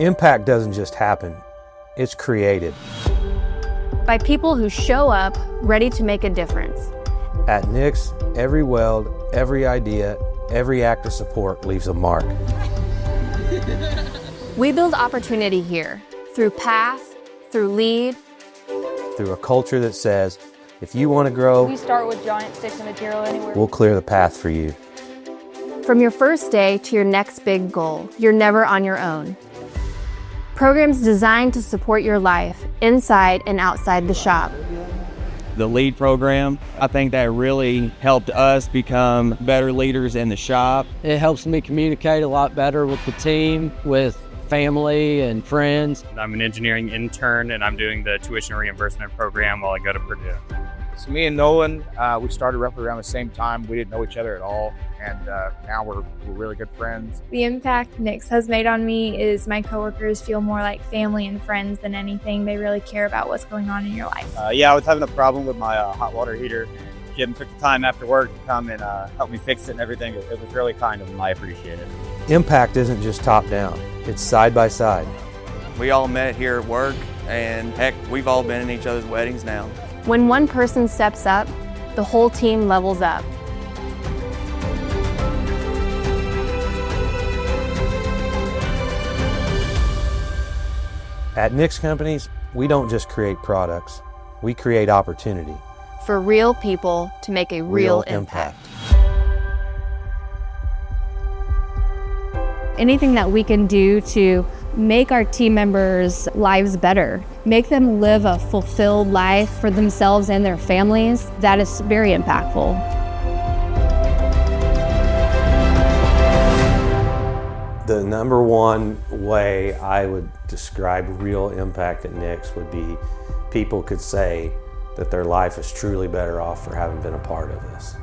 Impact doesn't just happen, it's created. By people who show up ready to make a difference. At Nix, every weld, every idea, every act of support leaves a mark. We build opportunity here through path, through lead, through a culture that says, if you want to grow, we start with giant sticks of material anywhere. We'll clear the path for you. From your first day to your next big goal, you're never on your own. Programs designed to support your life inside and outside the shop. The LEAD program, I think that really helped us become better leaders in the shop. It helps me communicate a lot better with the team, with family and friends. I'm an engineering intern and I'm doing the tuition reimbursement program while I go to Purdue. So me and Nolan, we started roughly around the same time. We didn't know each other at all, and now we're really good friends. The impact Nix has made on me is my coworkers feel more like family and friends than anything. They really care about what's going on in your life. Yeah, I was having a problem with my hot water heater. Jim took the time after work to come and help me fix it and everything. It was really kind of him. I appreciate it. Impact isn't just top down, it's side by side. We all met here at work, and heck, we've all been in each other's weddings now. When one person steps up, the whole team levels up. At Nix Companies, we don't just create products, we create opportunity. For real people to make a real impact. Anything that we can do to make our team members' lives better, make them live a fulfilled life for themselves and their families, that is very impactful. The number one way I would describe real impact at Nix would be people could say that their life is truly better off for having been a part of this.